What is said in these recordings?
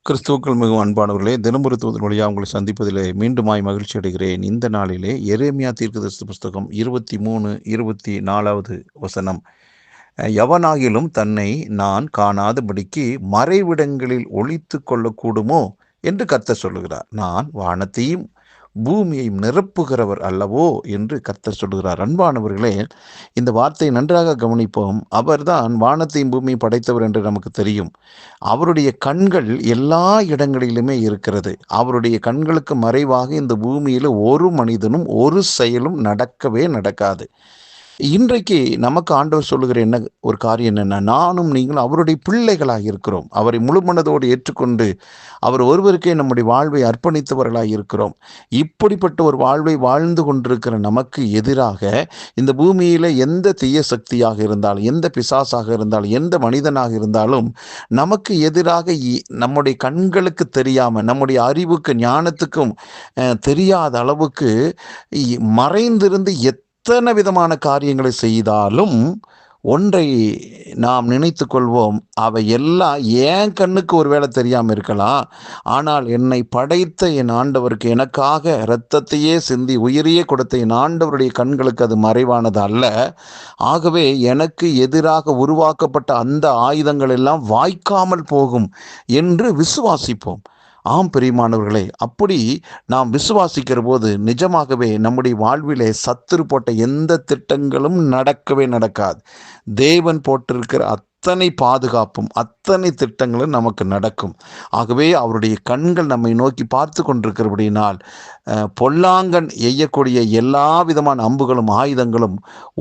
கிறிஸ்துவுக்குள் மிகவும் அன்பானவர்களே, தினமொரு தூதர் வழியாக உங்களை சந்திப்பதிலே மீண்டுமாய் மகிழ்ச்சி அடைகிறேன். இந்த நாளிலே எரேமியா தீர்க்கதரிசி புஸ்தகம் 23:24 வசனம். எவனாகிலும் தன்னை நான் காணாதபடிக்கு மறைவிடங்களில் ஒளித்து கொள்ளக்கூடுமோ என்று கர்த்தர் சொல்லுகிறார். நான் வானத்தையும் பூமியையும் நிரப்புகிறவர் அல்லவோ என்று கர்த்தர் சொல்லுகிறார். அன்பானவர்களே, இந்த வார்த்தையை நன்றாக கவனிப்போம். அவர்தான் வானத்தையும் பூமியும் படைத்தவர் என்று நமக்கு தெரியும். அவருடைய கண்கள் எல்லா இடங்களிலுமே இருக்கிறது. அவருடைய கண்களுக்கு மறைவாக இந்த பூமியில் ஒரு மனிதனும் ஒரு செயலும் நடக்கவே நடக்காது. இன்றைக்கு நமக்கு ஆண்டவர் சொல்லுகிற என்ன ஒரு காரியம் என்னன்னா, நானும் நீங்களும் அவருடைய பிள்ளைகளாக இருக்கிறோம். அவரை முழு மனதோடு ஏற்றுக்கொண்டு அவர் ஒருவருக்கே நம்முடைய வாழ்வை அர்ப்பணித்தவர்களாக இருக்கிறோம். இப்படிப்பட்ட ஒரு வாழ்வை வாழ்ந்து கொண்டிருக்கிற நமக்கு எதிராக இந்த பூமியில் எந்த தீய சக்தியாக இருந்தாலும், எந்த பிசாசாக இருந்தாலும், எந்த மனிதனாக இருந்தாலும் நமக்கு எதிராக நம்முடைய கண்களுக்கு தெரியாமல், நம்முடைய அறிவுக்கு ஞானத்துக்கும் தெரியாத அளவுக்கு மறைந்திருந்து எத்தனை விதமான காரியங்களை செய்தாலும் ஒன்றை நாம் நினைத்து கொள்வோம், அவை எல்லாம் என் கண்ணுக்கு ஒருவேளை தெரியாமல் இருக்கலாம், ஆனால் என்னை படைத்த என் ஆண்டவருக்கு, எனக்காக இரத்தத்தையே சிந்தி உயிரையே கொடுத்த என் ஆண்டவருடைய கண்களுக்கு அது மறைவானது அல்ல. ஆகவே எனக்கு எதிராக உருவாக்கப்பட்ட அந்த ஆயுதங்கள் எல்லாம் வாய்க்காமல் போகும் என்று விசுவாசிப்போம். ஆம் பிரியமானவர்களே, அப்படி நாம் விசுவாசிக்கிற போது நிஜமாகவே நம்முடைய வாழ்விலே சத்துரு போட்ட எந்த திட்டங்களும் நடக்கவே நடக்காது. தேவன் போட்டிருக்கிற அத்தனை பாதுகாப்பும் அத்தனை திட்டங்களும் நமக்கு நடக்கும். ஆகவே அவருடைய கண்கள் நம்மை நோக்கி பார்த்து கொண்டிருக்கிறபடினால் பொல்லாங்கன் எய்யக்கூடிய எல்லா விதமான அம்புகளும் ஆயுதங்களும்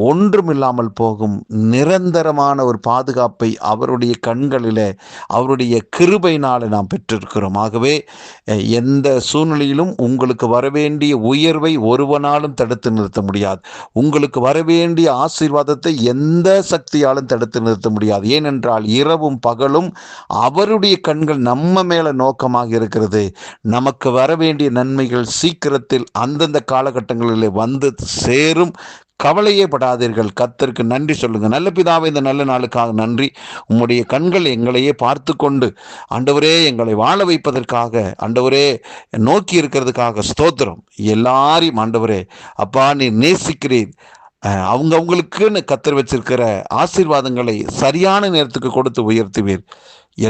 ஒன்றுமில்லாமல் போகும். நிரந்தரமான ஒரு பாதுகாப்பை அவருடைய கண்களில் அவருடைய கிருபையினால் நாம் பெற்றிருக்கிறோம். ஆகவே எந்த சூழ்நிலையிலும் உங்களுக்கு வரவேண்டிய உயர்வை ஒருவனாலும் தடுத்து நிறுத்த முடியாது. உங்களுக்கு வரவேண்டிய ஆசீர்வாதத்தை எந்த சக்தியாலும் தடுத்து நிறுத்த முடியாது. ஏனென்றால் இரவும் பகலும் அவருடைய கண்கள் நம்ம மேல நோக்கமாக இருக்கிறது. நமக்கு வரவேண்டிய நன்மைகள் சீக்கிரத்தில் அந்தந்த காலகட்டங்களில் வந்து சேரும். கவலையே படாதீர்கள். கர்த்தருக்கு நன்றி சொல்லுங்க. நல்ல பிதாவே, இந்த நல்ல நாளுக்காக நன்றி. உம்முடைய கண்கள் எங்களையே பார்த்து கொண்டு ஆண்டவரே எங்களை வாழ வைப்பதற்காக, ஆண்டவரே நோக்கி இருக்கிறதுக்காக ஸ்தோத்திரம். எல்லாரையும் ஆண்டவரே அப்பா நீர் நேசிக்கிறீர். அவங்களுக்குன்னு கர்த்தர் வச்சிருக்கிற ஆசீர்வாதங்களை சரியான நேரத்துக்கு கொடுத்து உயர்த்துவீர்.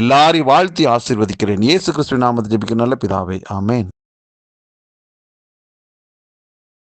எல்லாரையும் வாழ்த்தி ஆசீர்வதிக்கிறேன். இயேசு கிறிஸ்துவின் நாமத்தில் ஜெபிக்கிறேன் நல்ல பிதாவே, ஆமென்.